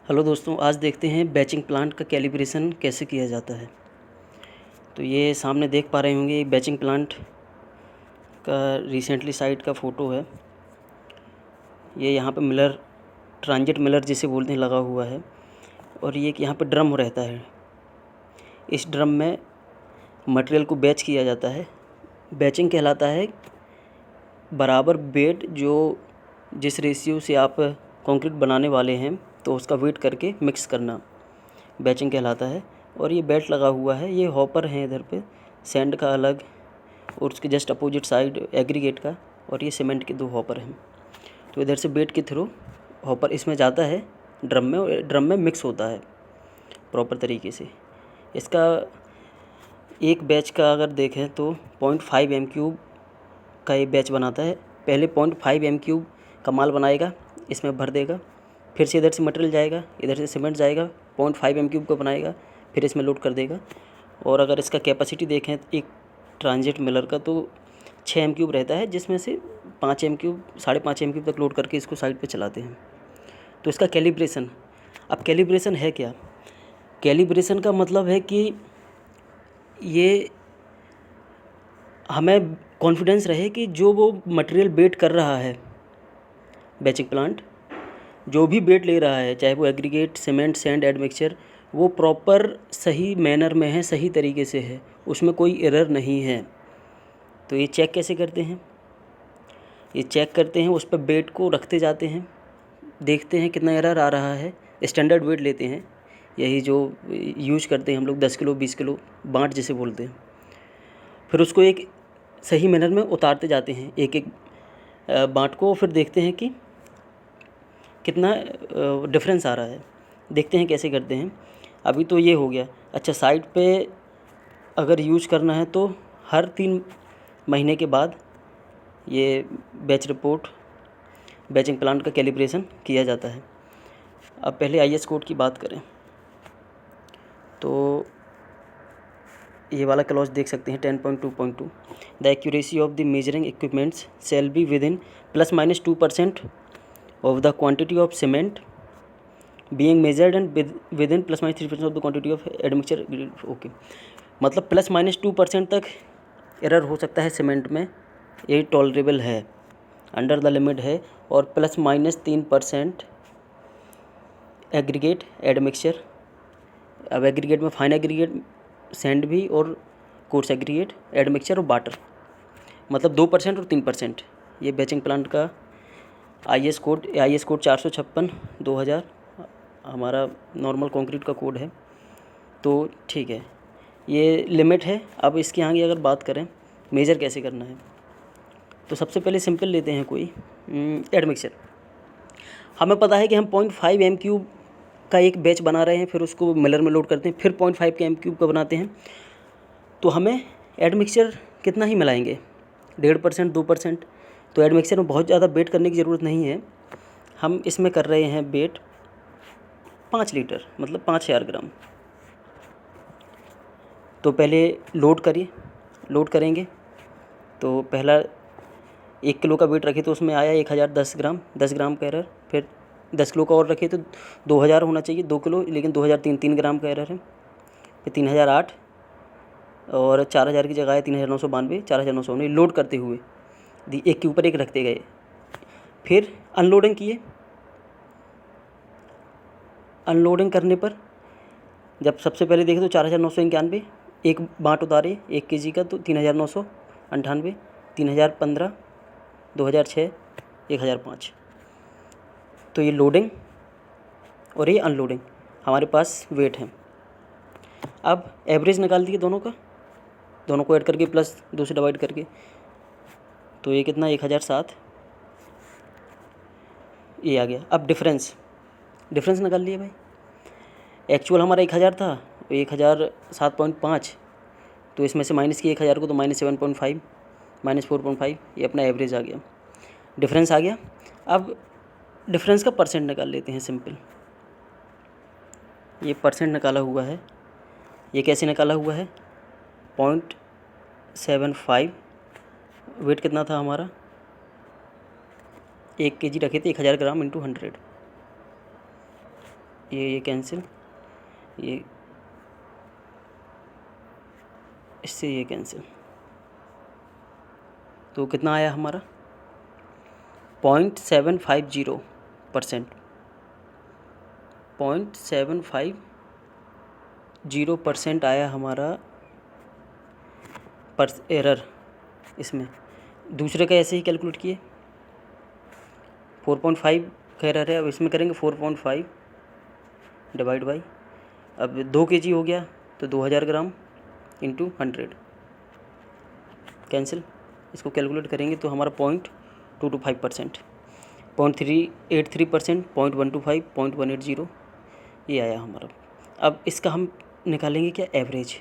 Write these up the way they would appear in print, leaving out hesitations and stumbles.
Hello दोस्तों, आज देखते हैं बैचिंग प्लांट का कैलिब्रेशन कैसे किया जाता है। तो ये सामने देख पा रहे होंगे, बैचिंग प्लांट का रिसेंटली साइट का फ़ोटो है। ये यहाँ पे मिलर, ट्रांजिट मिलर जिसे बोलते हैं, लगा हुआ है। और ये यहाँ पे ड्रम रहता है। इस ड्रम में मटेरियल को बैच किया जाता है। बैचिंग कहलाता है बराबर वेट जो जिस रेशियो से आप कंक्रीट बनाने वाले हैं तो उसका वेट करके मिक्स करना बैचिंग कहलाता है। और ये बेल्ट लगा हुआ है, ये हॉपर है इधर पे, सैंड का अलग और उसके जस्ट अपोजिट साइड एग्रीगेट का, और ये सीमेंट के 2 हॉपर हैं। तो इधर से बेट के थ्रू हॉपर इसमें जाता है ड्रम में, और ड्रम में मिक्स होता है प्रॉपर तरीके से। इसका एक बैच का अगर देखें तो 0.5 m³ का ये बैच बनाता है। पहले 0.5 m³ का माल बनाएगा, इसमें भर देगा, फिर से इधर से मटेरियल जाएगा, इधर से सीमेंट जाएगा, 0.5 m³ का बनाएगा, फिर इसमें लोड कर देगा। और अगर इसका कैपेसिटी देखें एक ट्रांजिट मिलर का तो 6 m³ रहता है, जिसमें से 5 m³, 5.5 m³ तक लोड करके इसको साइड पे चलाते हैं। तो इसका कैलिब्रेशन, अब कैलिब्रेशन है क्या? कैलिब्रेशन का मतलब है कि ये हमें कॉन्फिडेंस रहे कि जो वो मटेरियल बेट कर रहा है, बैचिंग प्लांट जो भी बेट ले रहा है, चाहे वो एग्रीगेट, सीमेंट, सैंड, एडमिक्सचर, वो प्रॉपर सही मैनर में है, सही तरीके से है, उसमें कोई एरर नहीं है। तो ये चेक कैसे करते हैं? ये चेक करते हैं, उस पर बेट को रखते जाते हैं, देखते हैं कितना एरर आ रहा है। स्टैंडर्ड वेट लेते हैं, यही जो यूज करते हैं हम लोग, 10 किलो 20 किलो बाँट जिसे बोलते हैं। फिर उसको एक सही मैनर में उतारते जाते हैं एक एक बाँट को, फिर देखते हैं कि कितना डिफरेंस आ रहा है। देखते हैं कैसे करते हैं। अभी तो ये हो गया। अच्छा, साइट पे अगर यूज करना है तो हर 3 महीने के बाद ये बैच रिपोर्ट, बैचिंग प्लांट का कैलिब्रेशन किया जाता है। अब पहले IS कोड की बात करें तो ये वाला क्लॉज देख सकते हैं 10.2.2, the accuracy of the measuring equipments shall be within ±2% of the quantity of cement being measured and within ±3% of the quantity of admixture। Okay, मतलब ±2% तक एरर हो सकता है सीमेंट में, ये टॉलरेबल है, अंडर द लिमिट है। और ±3% एग्रीगेट, एडमिक्सचर। अब एग्रीगेट में फाइन एग्रीगेट, सैंड भी, और कोर्स एग्रीगेट, एडमिक्सचर और वाटर, मतलब 2% और 3%। ये बैचिंग प्लांट का IS कोड 456/2000 हमारा नॉर्मल कंक्रीट का कोड है। तो ठीक है, ये लिमिट है। अब इसके आगे अगर बात करें मेजर कैसे करना है, तो सबसे पहले सिंपल लेते हैं कोई एडमिक्सचर। हमें पता है कि हम 0.5 m³ का एक बैच बना रहे हैं, फिर उसको मिलर में लोड करते हैं, फिर 0.5 के m³ का बनाते हैं। तो हमें एडमिक्सचर कितना ही मिलाएंगे, 1.5%, 2%। तो एडमिक्सचर में बहुत ज़्यादा बेट करने की ज़रूरत नहीं है। हम इसमें कर रहे हैं बेट 5 लीटर, मतलब 5000 ग्राम। तो पहले लोड करिए, लोड करेंगे तो पहला 1 किलो का वेट रखे तो उसमें आया 1010 ग्राम, 10 ग्राम का एरर। फिर 10 किलो का और रखे तो 2000 होना चाहिए, 2 किलो, लेकिन 2003, 3 ग्राम का एरर है। फिर 3008 और 4000 की जगह है 3992, 4919 लोड करते हुए एक के ऊपर एक रखते गए। फिर अनलोडिंग किए। अनलोडिंग करने पर जब सबसे पहले देखें तो 4991, एक बाँट उतारे 1 kg का तो 3998, 3015, 2006, 1005। तो ये लोडिंग और ये अनलोडिंग हमारे पास वेट है। अब एवरेज निकाल दिए दोनों का, दोनों को ऐड करके प्लस 2 से डिवाइड करके, तो ये कितना 1007 ये आ गया। अब डिफरेंस निकाल लिए भाई। एक्चुअल हमारा 1000 था, 1007.5, तो इसमें से माइनस किया 1000 को तो -7.5, -4.5, ये अपना एवरेज आ गया, डिफरेंस आ गया। अब डिफरेंस का परसेंट निकाल लेते हैं सिंपल। ये परसेंट निकाला हुआ है, ये कैसे निकाला हुआ है? 0.75, वेट कितना था हमारा, 1 kg रखे थे, 1000 ग्राम इंटू 100, ये कैंसिल, ये इससे ये कैंसिल, तो कितना आया हमारा 0.750%, 0.750% आया हमारा पर एरर इसमें। दूसरे का ऐसे ही कैलकुलेट किए, 4.5 का एरर है, अब इसमें करेंगे 4.5 डिवाइड बाई, अब 2 kg हो गया तो 2000 ग्राम इंटू 100 कैंसिल, इसको कैलकुलेट करेंगे तो हमारा 0.225%, 0.383%, 0.125, 0.180 ये आया हमारा। अब इसका हम निकालेंगे क्या एवरेज,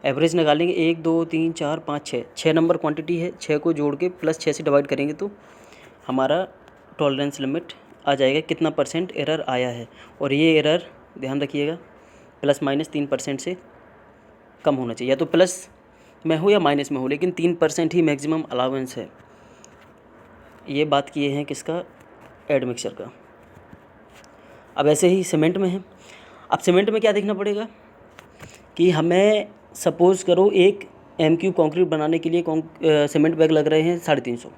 एवरेज निकालेंगे 1 2 3 4 5 6, 6 नंबर क्वांटिटी है, 6 को जोड़ के प्लस 6 से डिवाइड करेंगे तो हमारा टॉलरेंस लिमिट आ जाएगा, कितना परसेंट एरर आया है। और ये एरर ध्यान रखिएगा ±3% से कम होना चाहिए, या तो प्लस में हो या माइनस में हो, लेकिन 3% ही मैक्सिमम अलाउंस है। ये बात किए हैं किसका, एड मिक्सचर का। अब ऐसे ही सीमेंट में है। अब सीमेंट में क्या देखना पड़ेगा कि हमें सपोज़ करो 1 MQ कंक्रीट बनाने के लिए सीमेंट बैग लग रहे हैं 350,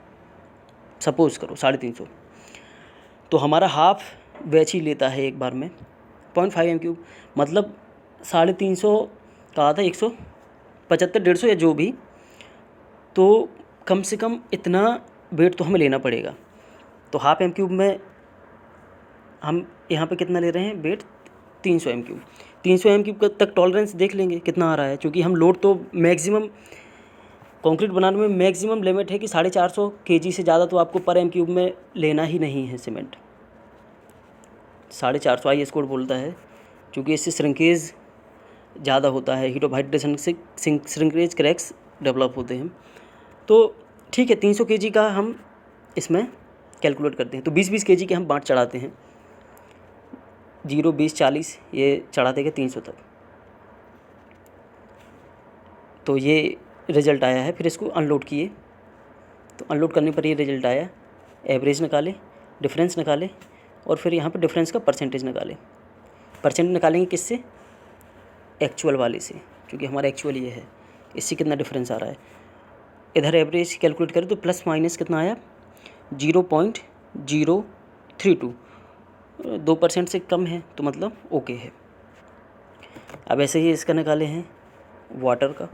सपोज़ करो 350, तो हमारा हाफ बैच ही लेता है एक बार में 0.5 MQ, मतलब 350 कहा था 175 150 या जो भी, तो कम से कम इतना वेट तो हमें लेना पड़ेगा। तो हाफ MQ में हम यहाँ पे कितना ले रहे हैं वेट, 300 MQ। 300 MQ तक टॉलरेंस देख लेंगे कितना आ रहा है, क्योंकि हम लोड तो मैक्सिमम कंक्रीट बनाने में मैक्सिमम लिमिट है कि 450 kg से ज़्यादा तो आपको पर MQ में लेना ही नहीं है सीमेंट। 450 IS कोड बोलता है, क्योंकि इससे श्रिंकेज ज़्यादा होता है, हीट ऑफ हाइड्रेशन से श्रिंकेज क्रैक्स डेवलप होते हैं। तो ठीक है 300 kg का हम इसमें कैलकुलेट करते हैं, तो 20-20 kg के हम बाँट चढ़ाते हैं, 0 20 40 ये चढ़ा देगा 300 तक। तो ये रिज़ल्ट आया है। फिर इसको अनलोड किए, तो अनलोड करने पर ये रिज़ल्ट आया, एवरेज निकाले, डिफरेंस निकाले, और फिर यहाँ पे डिफरेंस का परसेंटेज निकाले। परसेंट निकालेंगे किससे, एक्चुअल वाले से, क्योंकि हमारा एक्चुअल ये है, इससे कितना डिफरेंस आ रहा है। इधर एवरेज कैलकुलेट करें तो प्लस माइनस कितना आया 0.032, 2% से कम है, तो मतलब ओके है। अब ऐसे ही इसका निकाले हैं वाटर का।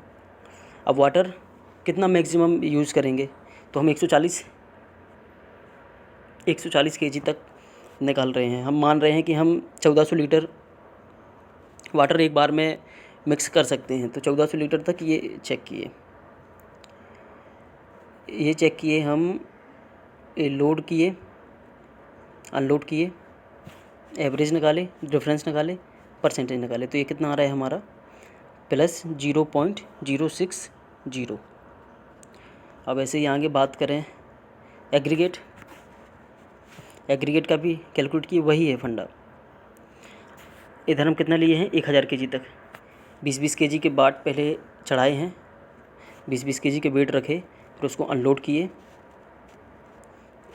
अब वाटर कितना मैक्सिमम यूज़ करेंगे, तो हम 140 kg तक निकाल रहे हैं। हम मान रहे हैं कि हम 1400 लीटर वाटर एक बार में मिक्स कर सकते हैं, तो 1400 लीटर तक ये चेक किए हम, लोड किए, अनलोड किए, एवरेज निकाले, डिफरेंस निकाले, परसेंटेज निकाले, तो ये कितना आ रहा है हमारा प्लस 0.060। अब ऐसे ही आगे बात करें एग्रीगेट का भी कैलकुलेट किए, वही है फंडा। इधर हम कितना लिए हैं 1000 kg तक, 20-20 kg के बाट पहले चढ़ाए हैं, 20-20 kg के वेट रखे, फिर उसको अनलोड किए,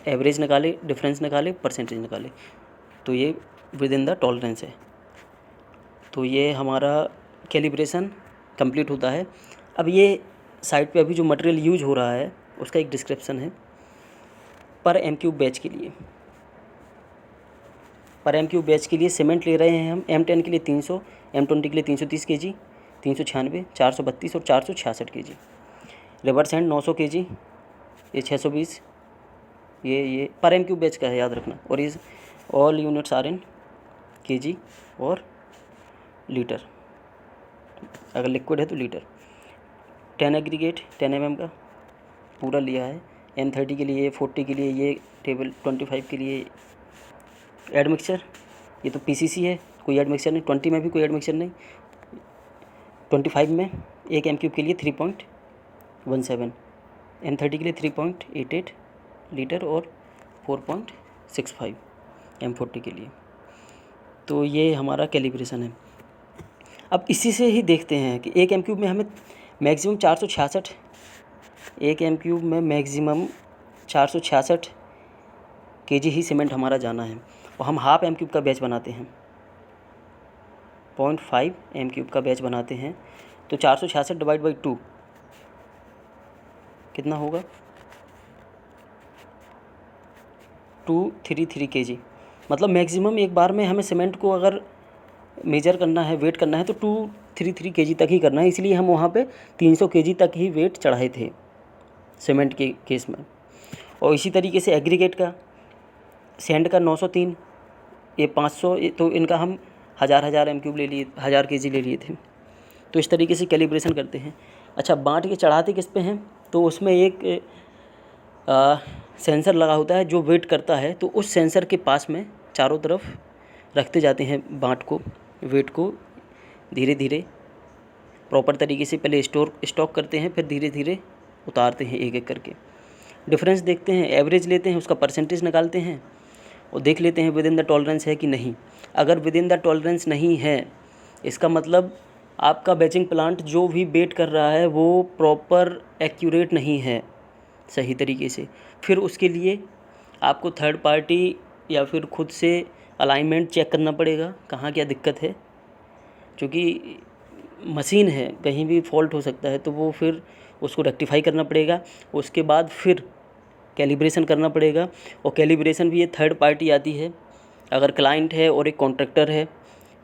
एवरेज निकाले, डिफरेंस निकाले, परसेंटेज निकाले, तो ये विद इन द टॉलरेंस है। तो ये हमारा कैलिब्रेशन कंप्लीट होता है। अब ये साइट पे अभी जो मटेरियल यूज हो रहा है उसका एक डिस्क्रिप्शन है। पर MQ बैच के लिए, पर MQ बैच के लिए सीमेंट ले रहे हैं हम M10 के लिए 300, M20 के लिए 330 kg, 396, 432 और 466 kg। रिवर सैंड 900 kg, ये 620, ये पर MQ बैच का है, याद रखना। और ये all units are in kg और लीटर, अगर लिक्विड है तो लीटर। 10 एग्रीगेट 10 mm का पूरा लिया है, M30 के लिए, 40 के लिए, ये टेबल 25 के लिए एड मिक्सचर, ये तो PCC है, कोई एड मिक्सचर नहीं, 20 में भी कोई एड मिक्सचर नहीं, 25 में 1 MQ के लिए 3.17, M30 के लिए 3.88 लीटर और 4.65 M40 के लिए। तो ये हमारा कैलिब्रेशन है। अब इसी से ही देखते हैं कि 1 MQ में हमें मैक्सिमम 466, 1 MQ में मैक्सिमम 466 kg ही सीमेंट हमारा जाना है। और हम हाफ m³ का बैच बनाते हैं, 0.5 m³ का बैच बनाते हैं, तो 466 डिवाइड बाई 2 कितना होगा, 233 kg। मतलब मैक्सिमम एक बार में हमें सीमेंट को अगर मेजर करना है, वेट करना है, तो 233 kg तक ही करना है। इसलिए हम वहाँ पे 300 kg तक ही वेट चढ़ाए थे सीमेंट के केस में। और इसी तरीके से एग्रीगेट का, सैंड का 903, ये 500, तो इनका हम हज़ार m³ ले लिए, 1000 kg ले लिए थे। तो इस तरीके से कैलिब्रेशन करते हैं। अच्छा, बांट के चढ़ाते किस पे हैं, तो उसमें एक सेंसर लगा होता है जो वेट करता है, तो उस सेंसर के पास में चारों तरफ रखते जाते हैं बांट को, वेट को धीरे धीरे प्रॉपर तरीके से पहले स्टॉक करते हैं, फिर धीरे धीरे उतारते हैं एक एक करके। डिफरेंस देखते हैं, एवरेज लेते हैं, उसका परसेंटेज निकालते हैं और देख लेते हैं विद इन द टॉलरेंस है कि नहीं। अगर विद इन द टॉलरेंस नहीं है, इसका मतलब आपका बैचिंग प्लांट जो भी वेट कर रहा है वो प्रॉपर एक्यूरेट नहीं है सही तरीके से। फिर उसके लिए आपको थर्ड पार्टी या फिर खुद से अलाइनमेंट चेक करना पड़ेगा, कहाँ क्या दिक्कत है, क्योंकि मशीन है, कहीं भी फॉल्ट हो सकता है, तो वो फिर उसको रेक्टिफाई करना पड़ेगा। उसके बाद फिर कैलिब्रेशन करना पड़ेगा, और कैलिब्रेशन भी ये थर्ड पार्टी आती है। अगर क्लाइंट है और एक कॉन्ट्रैक्टर है,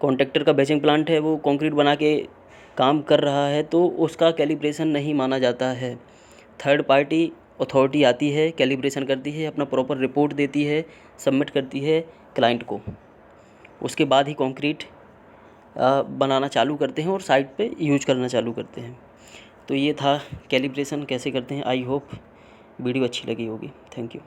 कॉन्ट्रैक्टर का बैचिंग प्लांट है, वो कंक्रीट बना के काम कर रहा है, तो उसका कैलिब्रेशन नहीं माना जाता है। थर्ड पार्टी अथॉरिटी आती है, कैलिब्रेशन करती है, अपना प्रॉपर रिपोर्ट देती है, सबमिट करती है क्लाइंट को। उसके बाद ही कंक्रीट बनाना चालू करते हैं और साइट पे यूज करना चालू करते हैं। तो ये था कैलिब्रेशन कैसे करते हैं। आई होप वीडियो अच्छी लगी होगी। Thank you.